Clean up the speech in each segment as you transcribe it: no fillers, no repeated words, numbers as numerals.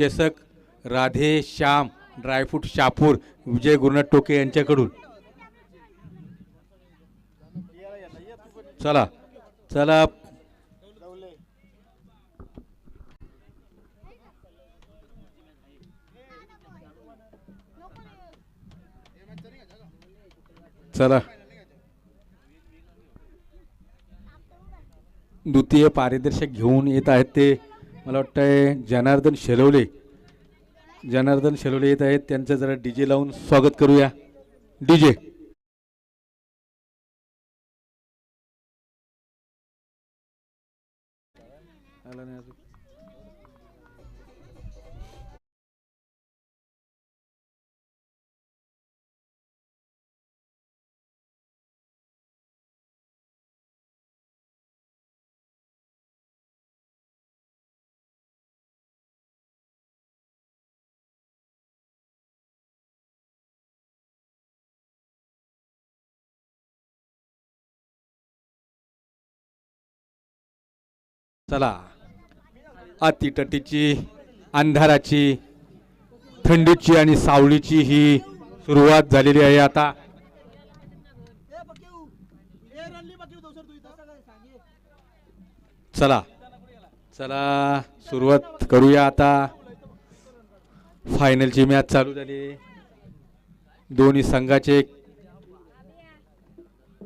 निर्देशक राधे श्याम ड्रायफ्रूट शापूर विजय गुरुनाथ टोके यांच्याकडून चला चला चला द्वितीय पारिदर्शक घेऊन येत आहेत ते मला वाटतंय जनार्दन शेलवले येत आहेत त्यांचं जरा डीजे लावून स्वागत करूया डीजे चला अतितटीची अंधाराची थंडीची आणि सावलीची ही सुरुवात झालेली आहे आता चला चला सुरुवात करूया आता फायनलची मॅच चालू झाली दोन्ही संघाचे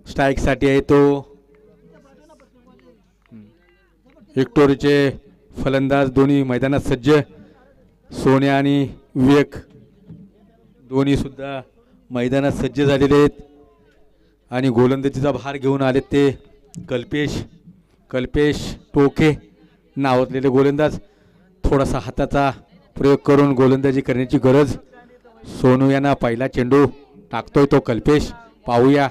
स्ट्राईक साठी आहे तो विक्टोरीचे फलंदाज दोन्ही मैदानात सज्ज सोन्या आणि विवेक दोन्ही सुद्धा मैदानात सज्ज झालेले आहेत आणि गोलंदाजीचा भार घेऊन आलेत ते कल्पेश टोके नावाजलेले गोलंदाज थोडासा हाताचा प्रयोग करून गोलंदाजी करण्याची गरज सोनू यांना पहिला चेंडू टाकतोय तो कल्पेश पाहूया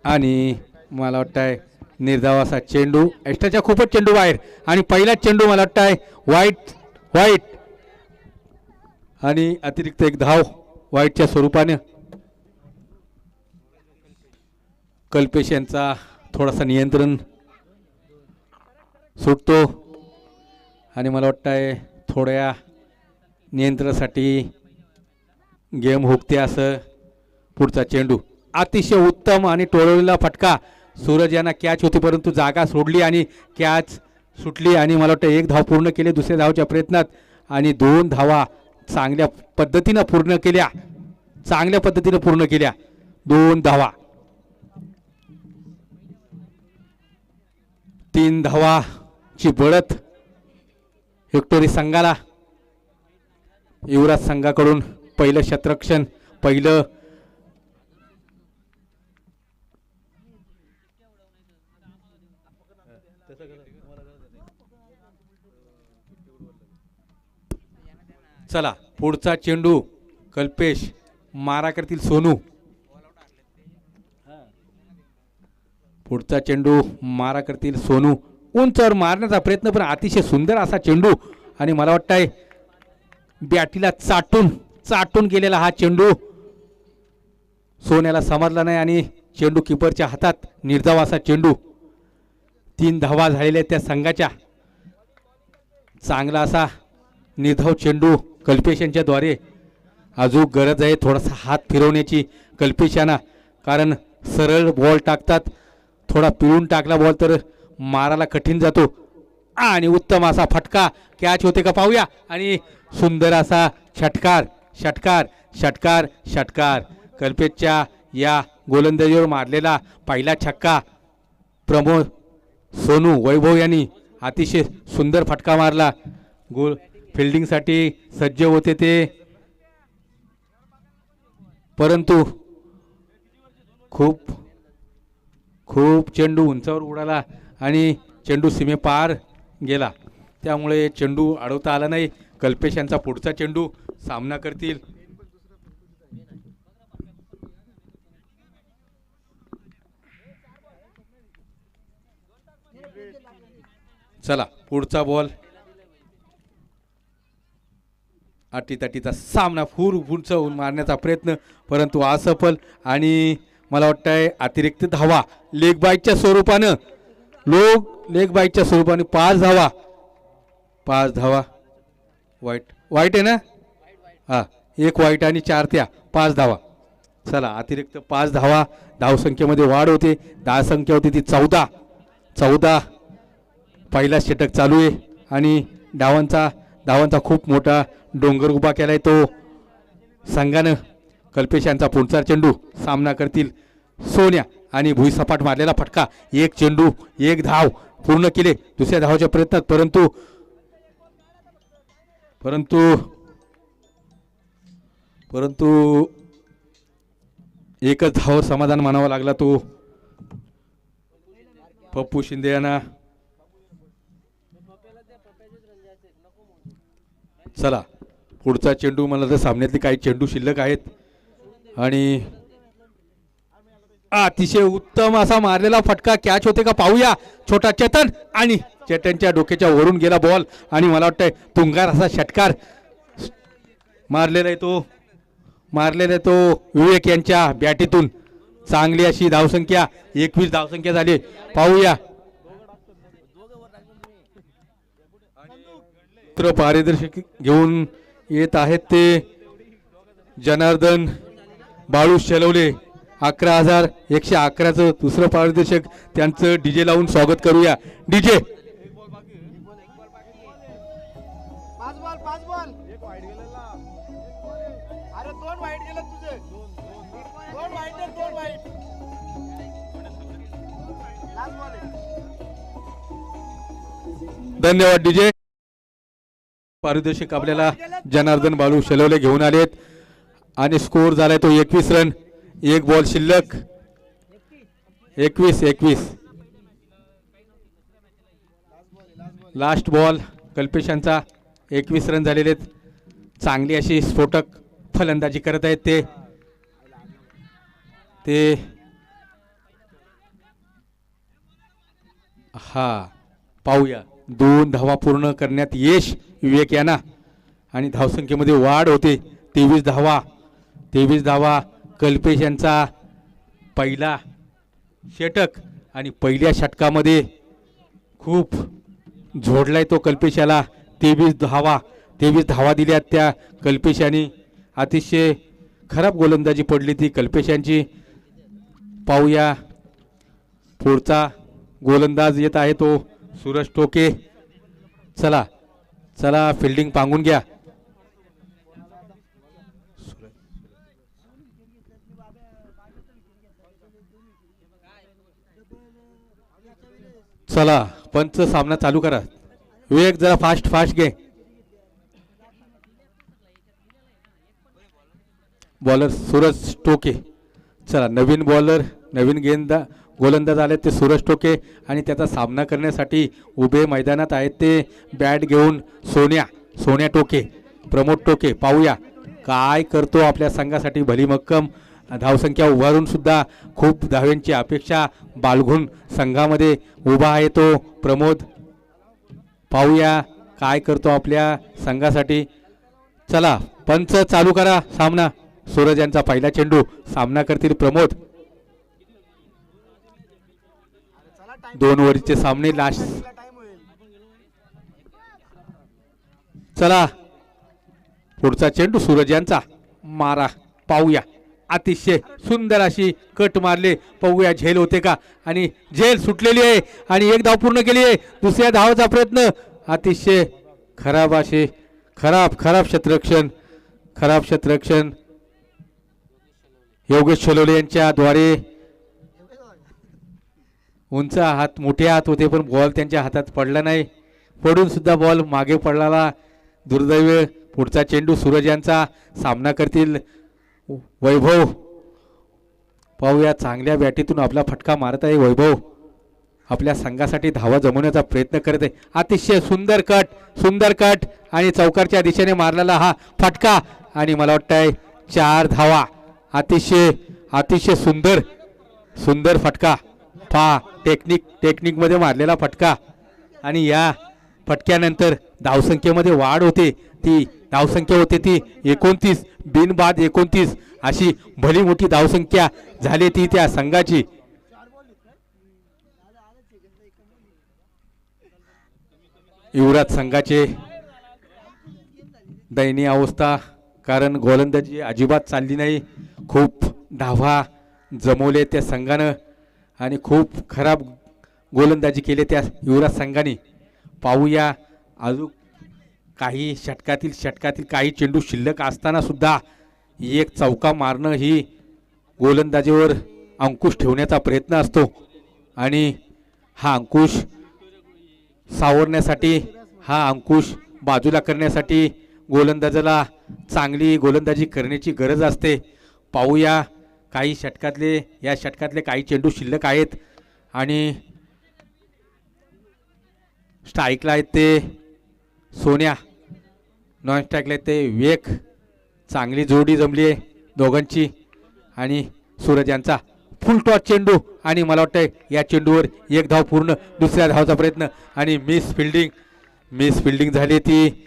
आणि मला वाटतंय निर्धावाचा चेंडू एक्स्ट्राच्या खूपच चेंडू बाहेर आणि पहिला चेंडू मला वाटतंय वाईट आणि अतिरिक्त एक धाव वाईटच्या स्वरूपाने कल्पेश यांचा थोडासा नियंत्रण सुटतो आणि मला वाटतंय थोड्या नियंत्रणासाठी गेम हुकते असं पुढचा चेंडू अतिशय उत्तम आणि टोळलेला फटका सूरज यांना कॅच होती परंतु जागा सोडली आणि कॅच सुटली आणि मला वाटतं एक धाव पूर्ण केली दुसऱ्या धावच्या प्रयत्नात आणि दोन धावा चांगल्या पद्धतीनं पूर्ण केल्या दोन धावा 3 धावाची बढत विक्टोरी संघाला युवराज संघाकडून पहिलं शतरक्षण पहिलं चला पुढचा चेंडू कल्पेश मारा करतील सोनू पुढचा चेंडू मारा करतील सोनू उंचावर मारण्याचा प्रयत्न पण अतिशय सुंदर असा चेंडू आणि मला वाटतंय बॅटीला चाटून गेलेला हा चेंडू सोन्याला समजला नाही आणि चेंडू किपरच्या हातात निर्धाव असा चेंडू 3 धावा झालेल्या त्या संघाच्या चांगला असा निर्धाव चेंडू कल्पेश यांच्याद्वारे अजून गरज आहे थोडासा हात फिरवण्याची कल्पेश यांना कारण सरळ बॉल टाकतात थोडा पिळून टाकला बॉल तर मारायला कठीण जातो आणि उत्तम असा फटका कॅच होते का पाहूया आणि सुंदर असा षटकार कल्पेशच्या या गोलंदाजीवर मारलेला पहिला छक्का प्रमोद सोनू वैभव यांनी अतिशय सुंदर फटका मारला गोल फिल्डिंगसाठी सज्ज होते ते परंतु खूप चेंडू उंचावर उडाला आणि चेंडू सीमेपार गेला त्यामुळे चेंडू अडवता आला नाही कल्पेश यांचा पुढचा चेंडू सामना करतील चला पुढचा बॉल अटीतटीचा सामना उंच मारण्याचा प्रयत्न परंतु असफल आणि मला वाटतंय अतिरिक्त धावा लेग बाईकच्या स्वरूपाने 5 धावा वाईट वाईट आहे ना? हां, एक वाईट आणि 4 त्या 5 धावा. चला अतिरिक्त 5 धावा, धावसंख्येमध्ये वाढ होते. धावसंख्या होती ती 14. पहिला षटक चालू आहे आणि धावांचा खूप मोठा डोंगर उभा केलाय तो संघानं. कल्पेश यांचा पुढचा चेंडू सामना करतील सोन्या आणि भुईसपाट मारलेला फटका. एक चेंडू एक धाव पूर्ण केले दुसऱ्या धावाच्या प्रयत्नात, परंतु एकच धाव समाधान मानावा लागला तो पप्पू शिंदे यांना. चला पुढचा चेंडू, मला तर सामन्यातले काही चेंडू शिल्लक आहेत आणि अतिशय उत्तम असा मारलेला फटका. कॅच होते का पाहूया. छोटा चेतन आणि चेतनच्या डोक्याच्या वरून गेला बॉल आणि मला वाटतंय तुंगार असा षटकार मारलेला आहे तो विवेक यांच्या बॅटीतून. चांगली अशी धावसंख्या 21 धावसंख्या झाली. पाहूया पारदर्शक घेऊन येत आहेत ते जनार्दन बाळू शेलवले. 11,111चं दुसरं पारदर्शक, त्यांचं डीजे लावून स्वागत करूया. डीजे धन्यवाद डीजे. पारितोषिक आपल्याला जनार्दन बाळू शेलवले घेऊन आलेत आणि स्कोर झालाय तो 21 रन. एक बॉल शिल्लक. 21. Last ball कल्पेशांचा. 21 रन झालेले आहेत. चांगली अशी स्फोटक फलंदाजी करत आहेत ते हा पाहूया. 2 धावा पूर्ण करण्यात यश विवेक यांना आणि धावसंख्येमध्ये वाढ होते. 23 धावा कल्पेश यांचा पहिला षटक आणि पहिल्या षटकामध्ये खूप झोडलाय तो कल्पेशाला. 23 धावा दिल्या त्या कल्पेशाने. अतिशय खराब गोलंदाजी पडली ती कल्पेशांची. पाहूया पुढचा गोलंदाज येत आहे तो सूरज टोके. चला फिल्डिंग पांगून घ्या. चला पंच सामना चालू करा. विवेक जरा फास्ट घे. बॉलर सूरज टोके. चला नवीन बॉलर नवीन गोलंदाज आले ते सूरज टोके आणि त्याचा सामना करण्यासाठी उभे मैदानात आहेत ते बॅट घेऊन सोन्या टोके, प्रमोद टोके. पाहूया काय करतो आपल्या संघासाठी. भली मक्कम धावसंख्या उभारून सुद्धा खूप धाव्यांची अपेक्षा बाळगून संघामध्ये उभा आहे तो प्रमोद. पाहूया काय करतो आपल्या संघासाठी. चला पंच चालू करा सामना. सूरज यांचा पहिला चेंडू. सामना करतील प्रमोद. 2 ओव्हरचे सामने लास्ट. चला पुढचा चेंडू सूरज यांचा. मारा. पाहूया अतिशय सुंदर अशी कट मारले. पाहूया झेल होते का आणि झेल सुटलेली आहे आणि एक धाव पूर्ण केली आहे. दुसऱ्या धावाचा प्रयत्न. अतिशय खराब क्षेत्ररक्षण योगेश शेलवले यांच्या द्वारे. उंच हात, मोठे हात होते पण बॉल त्यांच्या हातात पडला नाही. पडून सुद्धा बॉल मागे पडला. दुर्दैव. पुढचा चेंडू सूरज यांचा. सामना करतील वैभव. पाहूया चांगल्या बॅटीतून आपला फटका मारत आहे वैभव. आपल्या संघासाठी धावा जमवण्याचा प्रयत्न करत आहे. अतिशय सुंदर कट आणि चौकारच्या दिशेने मारलेला हा फटका आणि मला वाटतंय 4 धावा. अतिशय सुंदर फटका. टेक्निक मध्ये मारलेला फटका आणि या फटक्यानंतर धावसंख्येमध्ये वाढ होते. ती धावसंख्या होते ती 29. बिनबाद 29 अशी भली मोठी धावसंख्या झाली ती त्या संघाची. युवराज संघाचे दयनीय अवस्था, कारण गोलंदाजी अजिबात चालली नाही. खूप धावा जमवले त्या संघानं आणि खूप खराब गोलंदाजी केले त्या युवराज संघाने. पाहूया अजून काही षटकातील काही चेंडू शिल्लक असताना सुद्धा एक चौका मारणं ही गोलंदाजीवर अंकुश ठेवण्याचा प्रयत्न असतो आणि हा अंकुश सावरण्यासाठी, हा अंकुश बाजूला करण्यासाठी गोलंदाजाला चांगली गोलंदाजी करण्याची गरज असते. पाहूया या षटकातले काही चेंडू शिल्लक आहेत आणि स्ट्राईकला आहेत ते सोन्या, नॉन स्ट्राईकला आहेत ते विवेक. चांगली जोडी जमली आहे दोघांची आणि सूरज यांचा फुल टॉस चेंडू आणि मला वाटतं या चेंडूवर एक धाव पूर्ण. दुसऱ्या धावाचा प्रयत्न आणि मिस फिल्डिंग झाली. ती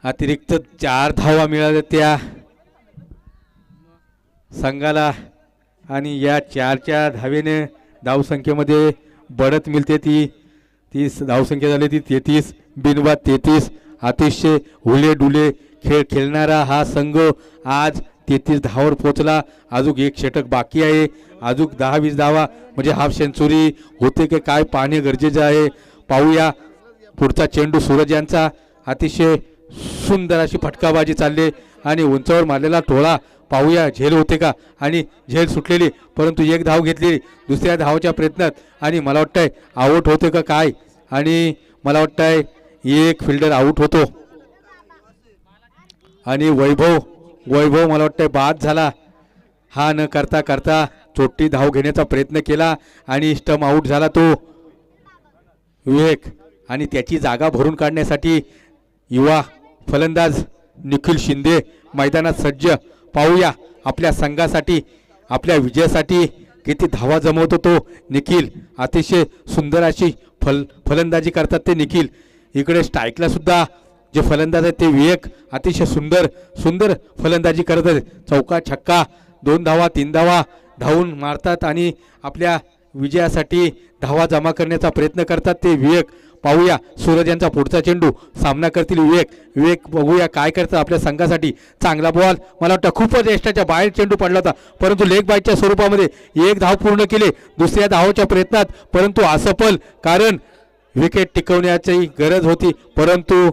अतिरिक्त 4 धावा मिळाल्या त्या संघाला आणि या 4च्या धावेने धावसंख्येमध्ये बढत मिळते. ती 30 धावसंख्या झाली ती 33, बिनबाद 33. अतिशय हुले खेळ खेळणारा हा संघ आज 33 धावावर पोचला. अजून एक षटक बाकी आहे. अजून 10-20 धावा म्हणजे हाफ सेंचुरी होते की काय पाहणे गरजेचे आहे. पाहूया पुढचा चेंडू सूरज यांचा. अतिशय सुंदर अशी फटकाबाजी चालली आणि उंचावर मारलेला टोळा. पाहूया झेल होते का आणि झेल सुटलेली, परंतु एक धाव घेतलेली दुसऱ्या धावाच्या प्रयत्नात आणि मला वाटतंय आउट होते का काय आणि मला वाटतंय एक फिल्डर आउट होतो आणि वैभव मला वाटतंय बाद झाला. हा न करता छोटी धाव घेण्याचा प्रयत्न केला आणि स्टंप आउट झाला तो विवेक आणि त्याची जागा भरून काढण्यासाठी युवा फलंदाज निखिल शिंदे मैदानात सज्ज. पाहूया आपल्या संघासाठी, आपल्या विजयासाठी किती धावा जमवतो तो निखिल. अतिशय सुंदर अशी फलंदाजी करतात ते निखिल. इकडे स्ट्राईकला सुद्धा जे फलंदाज आहेत ते विवेक अतिशय सुंदर फलंदाजी करत आहेत. चौका छक्का 2 धावा 3 धावा धावून मारतात आणि आपल्या विजयासाठी धावा जमा करण्याचा प्रयत्न करतात ते विवेक. पाहूया सूरज यांचा पुढचा चेंडू, सामना करतील विवेक बघूया काय करतात आपल्या संघासाठी. चांगला बॉल, मला वाटतं खूपच यष्टाच्या बाहेर चेंडू पडला होता, परंतु लेग बायच्या स्वरूपामध्ये एक धाव पूर्ण केले दुसऱ्या धावाच्या प्रयत्नात, परंतु असफल, कारण विकेट टिकवण्याची गरज होती परंतु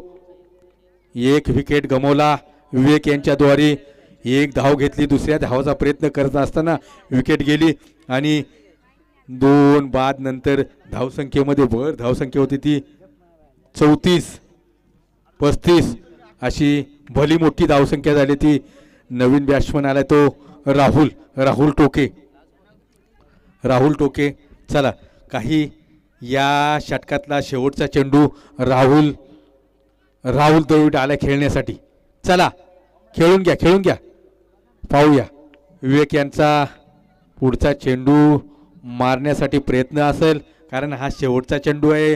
एक विकेट गमावला विवेक यांच्याद्वारे. एक धाव घेतली, दुसऱ्या धावाचा प्रयत्न करत असताना विकेट गेली आणि 2 बाद नंतर धावसंख्येमध्ये धावसंख्या होती ती 34-35 अशी भली मोठी धावसंख्या झाली. ती नवीन बॅट्समन आला तो राहुल टोके. चला काही या षटकातला शेवटचा चेंडू राहुल द्रविड आला खेळण्यासाठी. चला खेळून घ्या. पाहूया विवेक यांचा पुढचा चेंडू मारण्यासाठी प्रयत्न असेल, कारण हा शेवटचा चेंडू आहे.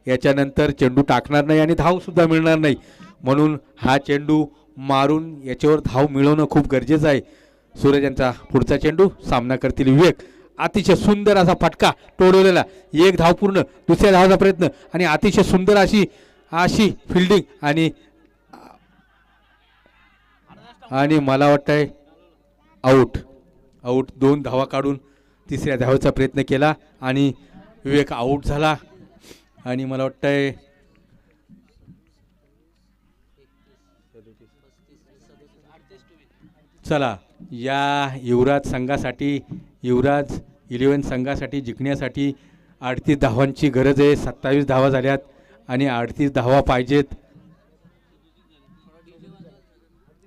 याच्यानंतर चेंडू टाकणार नाही आणि धाव सुद्धा मिळणार नाही, म्हणून हा चेंडू मारून याच्यावर धाव मिळवणं खूप गरजेचं आहे. सूरज यांचा पुढचा चेंडू, सामना करतील विवेक. अतिशय सुंदर असा फटका तोडवलेला, एक धाव पूर्ण, दुसऱ्या धावाचा प्रयत्न आणि अतिशय सुंदर अशी फिल्डिंग आणि मला वाटतंय आऊट. 2 धावा काढून तिसऱ्या धावेचा प्रयत्न केला आणि विवेक आऊट झाला आणि मला वाटतंय चला या युवराज 11 संघासाठी जिंकण्यासाठी 38 धावांची गरज आहे. 27 धावा झाल्यात आणि 38 धावा पाहिजेत.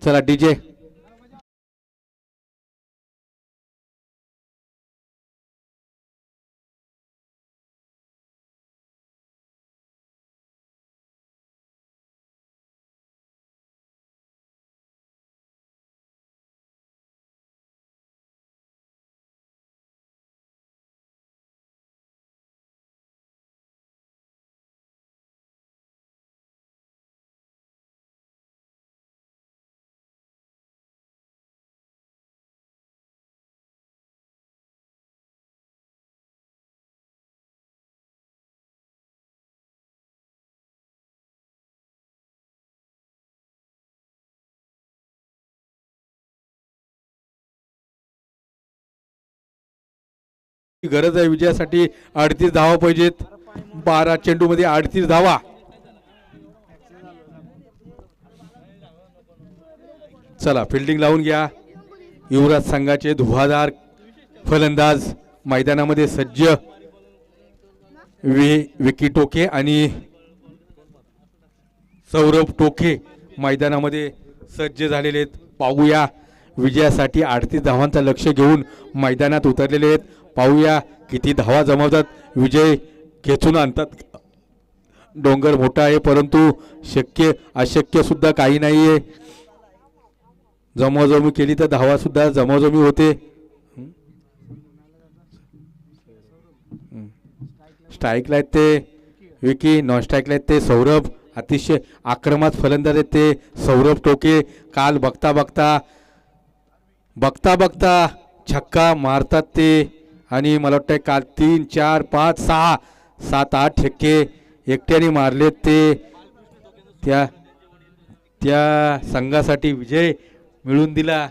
चला DJ गरज आहे विजयासाठी. 38 धावा पाहिजेत. 12 चेंडूमध्ये 38 धावा. चला फिल्डिंग लावून घ्या. युवराज संघाचे धुवाधार फलंदाज मैदानामध्ये सज्ज. विकी टोके आणि सौरभ टोके मैदानामध्ये सज्ज झालेले आहेत. पाहूया विजयासाठी 38 धावांचा लक्ष्य घेऊन मैदानात उतरलेले आहेत. पाहूया किती धावा जमवतात. विजय खेचून आणतात. डोंगर मोठा आहे परंतु शक्य अशक्य सुद्धा काही नाही आहे. जमवाजमी केली तर धावा सुद्धा जमवाजमी होते. स्ट्राईकला आहेत ते विकी, नॉन स्ट्राईकला आहेत ते सौरभ. अतिशय आक्रमक फलंदाज आहेत ते सौरभ टोके. काल बघता बघता छक्का मारतात ते. आणि मला वाटतं काल 3, 4, 5, 6, 7, 8 छक्के एकट्याने मारलेत ते. त्या संघासाठी विजय मिळून दिला.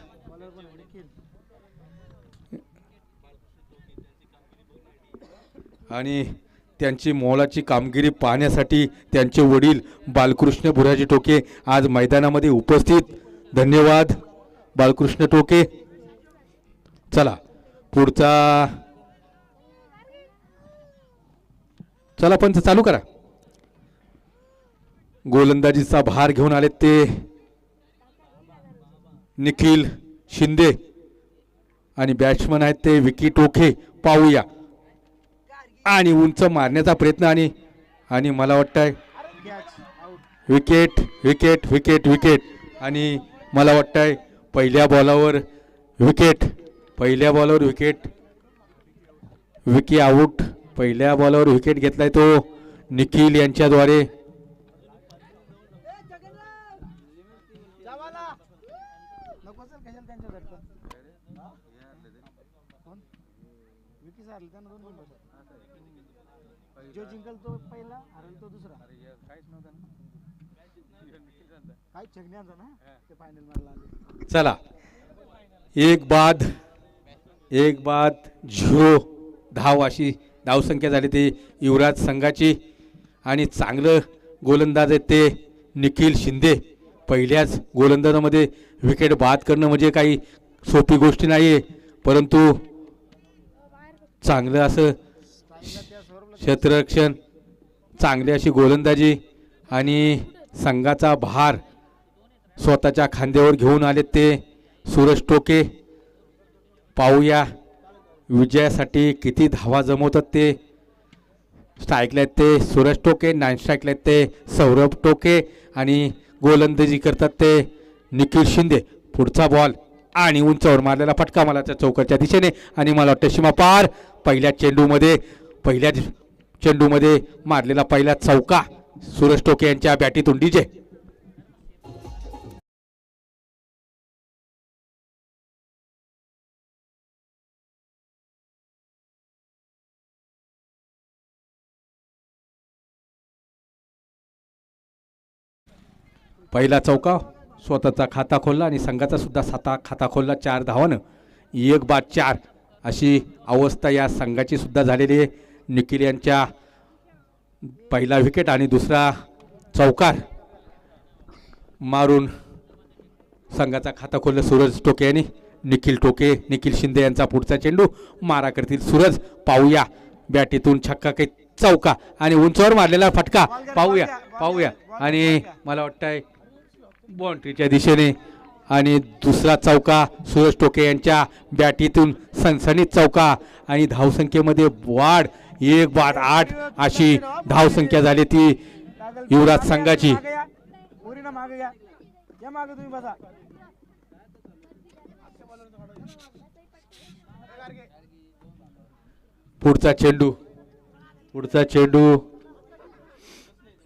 आणि त्यांची मोलाची कामगिरी पाहण्यासाठी त्यांचे वडील बालकृष्ण बुराजी टोके आज मैदानामध्ये उपस्थित. धन्यवाद बालकृष्ण टोके. चला पुढचा. चला पंच चालू करा. गोलंदाजीचा भार घेऊन आले ते निखिल शिंदे आणि बॅट्समन आहेत ते विकी टोके. पाहूया आणि उंच मारण्याचा प्रयत्न आणि मला वाटतंय विकेट विकेट विकेट विकेट. आणि मला वाटतंय पहिल्या बॉलावर विकेट. विकी आऊट. पहिल्या बॉलावर विकेट घेतलाय तो निखिल यांच्याद्वारे. जो जिंकल तो पहिला, हरल तो दुसरा. काय छगण्याचा ना ते फायनल मारला आले. चला एक बाद 0 धाव अशी धावसंख्या झाली ती युवराज संघाची. आणि चांगलं गोलंदाज आहेत ते निखिल शिंदे. पहिल्याच गोलंदाजामध्ये विकेट बाद करणं म्हणजे काही सोपी गोष्ट नाही आहे. परंतु चांगलं असं क्षेत्ररक्षण, चांगली अशी गोलंदाजी आणि संघाचा भार स्वतःच्या खांद्यावर घेऊन आले ते सूरज टोके. पाहूया विजयासाठी किती धावा जमवतात ते. स्ट्राईकला आहेत ते सूरज टोके, नॉन स्ट्राईकला आहेत ते सौरभ टोके आणि गोलंदाजी करतात ते निखिल शिंदे. पुढचा बॉल आणि उंचावर मारलेला फटका मला त्या चौकाच्या दिशेने. आणि मला वाटतं सीमा पार. पहिल्या चेंडूमध्ये मारलेला पहिला चौका सूरज टोके यांच्या बॅटीतून. डीजे पहिला चौका स्वतःचा खाता खोलला आणि संघाचा सुद्धा खाता खोलला 4 धावानं. 1 बाद 4 अशी अवस्था या संघाची सुद्धा झालेली आहे. निखिल यांच्या पहिला विकेट आणि दुसरा चौकार मारून संघाचा खाता खोलला सूरज टोके यांनी. निखिल शिंदे यांचा पुढचा चेंडू मारा करतील सूरज. पाहूया बॅटीतून छक्का काही चौका आणि उंचावर मारलेला फटका. पाहूया आणि मला वाटतंय बाउंड्रीच्या दिशेने. आणि दुसरा चौका सूरज टोके यांच्या बॅटीतून सनसनीत चौका. आणि धावसंख्येमध्ये वाढ. 1 बाद 8 अशी धावसंख्या झाली ती युवराज संघाची. पुढचा चेंडू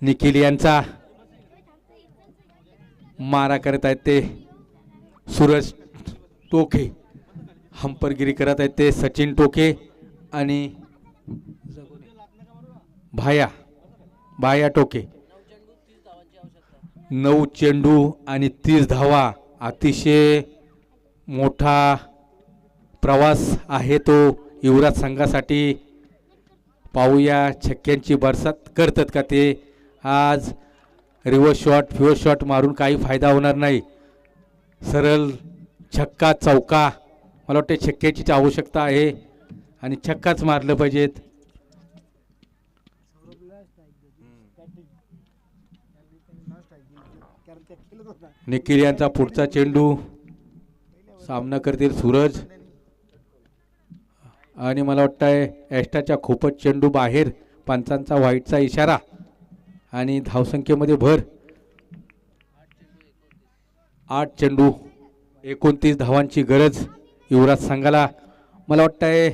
निखिल यांचा. मारा करत आहेत ते सूरज टोके. हंपरगिरी करत आहेत ते सचिन टोके आणि भाया टोके. 9 चेंडू आणि 30 धावा. अतिशय मोठा प्रवास आहे तो युवराज संघासाठी. पाहूया छक्क्यांची बरसात करतात का ते. आज रिव्हर्स शॉट फिवर्स शॉट मारून काही फायदा होणार नाही. सरळ छक्का चौका, मला वाटते छक्क्याचीच आवश्यकता आहे आणि छक्काच मारलं पाहिजेत. निखिल यांचा पुढचा चेंडू. सामना करतील सूरज आणि मला वाटतंय एक्स्ट्राच्या खूपच चेंडू बाहेर. पंचांचा व्हाईटचा इशारा आणि धावसंख्येमध्ये भर. 8 चेंडू 29 धावांची गरज युवराज संघाला. मला वाटतंय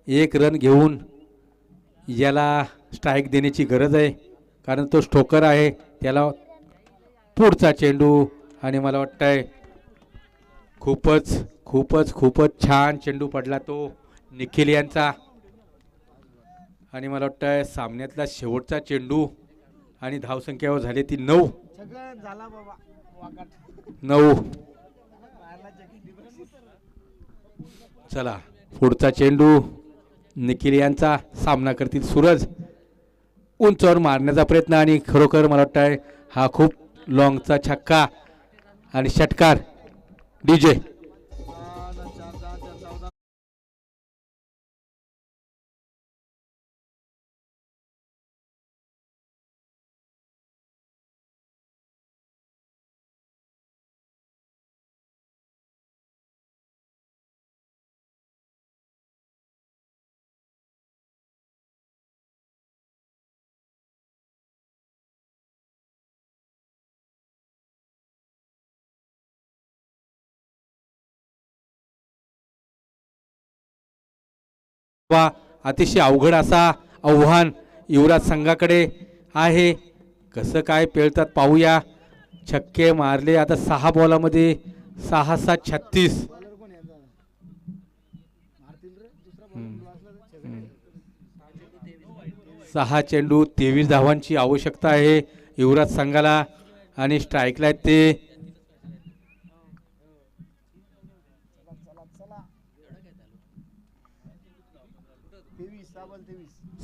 1 रन घेऊन याला स्ट्राईक देण्याची गरज आहे, कारण तो स्ट्रोकर आहे. त्याला पुढचा चेंडू आणि मला वाटतंय खूपच खूपच खूपच छान चेंडू पडला तो निखिल यांचा. आणि मला वाटतंय सामन्यातला शेवटचा चेंडू आणि धावसंख्यावर झाली ती 9. झाला बाबा वाकाट. 9. चला पुढचा चेंडू निखिल यांचा. सामना करतील सूरज. उंचावर मारण्याचा प्रयत्न आणि खरोखर मला वाटतंय हा खूप लॉंगचा छक्का आणि षटकार. डीजे अतिशय अवघड असा आव्हान युवराज संघाकडे आहे. कसं काय पेळतात पाहूया. छक्के मारले आता 6 बॉलामध्ये 6-6 36. 6 चेंडू 23 धावांची आवश्यकता आहे युवराज संघाला आणि स्ट्राईकला आहेत ते.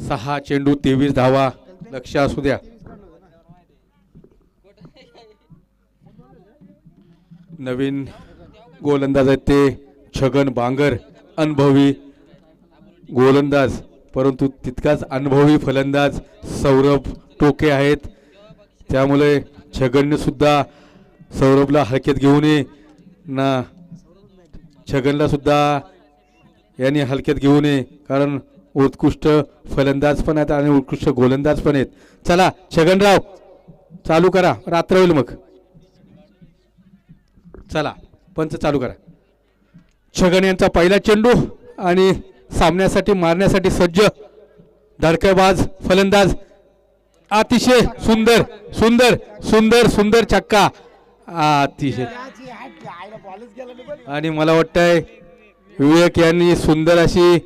6 चेंडू 23 धावा. लक्ष असू द्या. नवीन गोलंदाज आहेत ते छगन बांगर. अनुभवी गोलंदाज परंतु तितकाच अनुभवी फलंदाज सौरभ टोके आहेत. त्यामुळे छगनने सुद्धा सौरभला हलक्यात घेऊ नये ना, छगनला सुद्धा यांनी हलक्यात घेऊ नये, कारण उत्कृष्ट फलंदाज पण आहेत आणि उत्कृष्ट गोलंदाज पण आहेत. चला छगनराव चालू करा, रात्र होईल मग. चला पंच चालू करा. छगन यांचा पहिला चेंडू आणि सामन्यासाठी मारण्यासाठी सज्ज धडकेबाज फलंदाज. अतिशय सुंदर सुंदर सुंदर सुंदर छक्का. अतिशय. आणि मला वाटतंय विवेक यांनी सुंदर अशी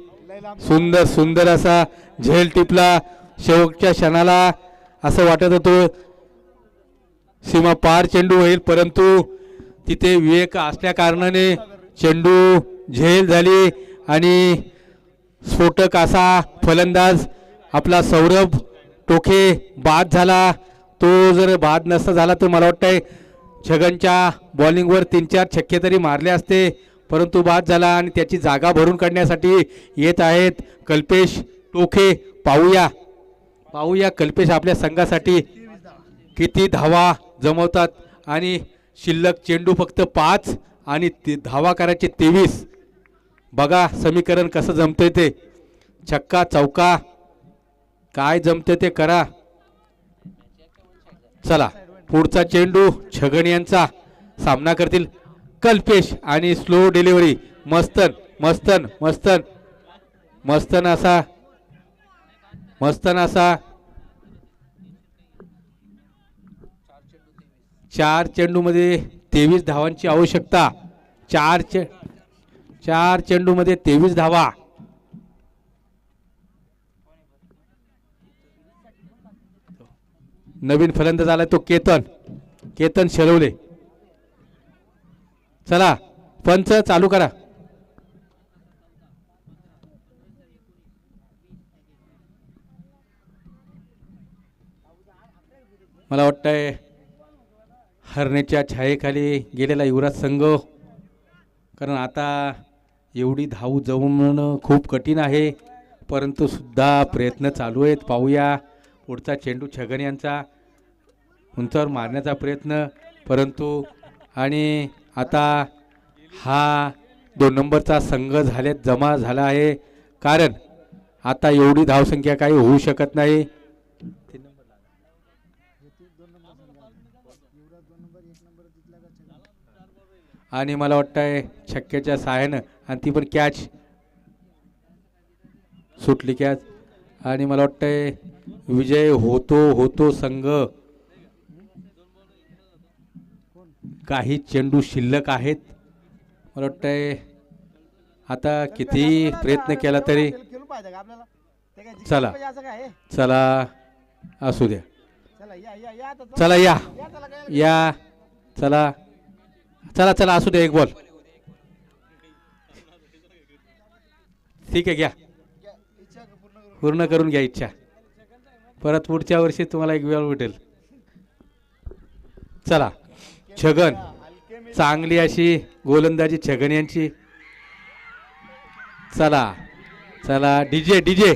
सुंदर सुंदर असा झेल टिपला. शेवटच्या क्षणाला असं वाटत होतं सीमा पार चेंडू होईल, परंतु तिथे विवेक असल्या कारणाने चेंडू झेल झाली आणि स्फोटक असा फलंदाज आपला सौरभ टोके बाद झाला. तो जर बाद नसता झाला तर मला वाटतंय छगनच्या बॉलिंगवर 3-4 छक्के तरी मारले असते, परंतु बाद झाला आणि त्याची जागा भरून काढण्यासाठी येत आहेत कल्पेश टोके. पाहूया कल्पेश आपल्या संघासाठी किती धावा जमवतात आणि शिल्लक चेंडू फक्त 5 आणि धावा करायचे 23. बघा समीकरण कसं जमतंय ते. छक्का चौका काय जमते ते करा. चला पुढचा चेंडू छगन यांचा. सामना करतील कल्पेश आणि स्लो डिलिव्हरी. मस्तन मस्तन मस्तन मस्तन असा मस्तन असा 4 चेंडू मध्ये 23 धावांची आवश्यकता. 4 चेंडू मध्ये 23 धावा. नवीन फलंदाज आला तो केतन शेलवले. चला पंच चालू करा. मला वाटतंय हरणेच्या छायेखाली गेलेला युवराज संघ, कारण आता एवढी धाव जमवणं खूप कठीण आहे, परंतु सुद्धा प्रयत्न चालू आहेत. पाहूया पुढचा चेंडू छगन यांचा उंचावर मारण्याचा प्रयत्न, परंतु आणि आता हा 2 नंबरचा संघ जमा झाला आहे, कारण आता एवढी धावसंख्या काही होऊ शकत नाही. आणि मला वाटतंय छक्क्याच्या सहाय्यानं, आणि ती पण कॅच सुटली कॅच. आणि मला वाटतंय विजय होतो संघ. काही चेंडू शिल्लक आहेत. मला वाटतंय आता किती प्रयत्न केला तरी खेळू पाहिजे का आपल्याला? ते काय जिंकलं चला. पाहिजे असं काय आहे? चला असू द्या. चला या आता. चला या चला काय या चला चला चला असू द्या. एक बॉल ठीक आहे, घ्या इच्छा पूर्ण करू. पूर्ण करून घ्या इच्छा. परत पुढच्या वर्षी तुम्हाला एक वेळ भेटेल. चला छगन, चांगली अशी गोलंदाजी छगन यांची. चला चला डीजे डीजे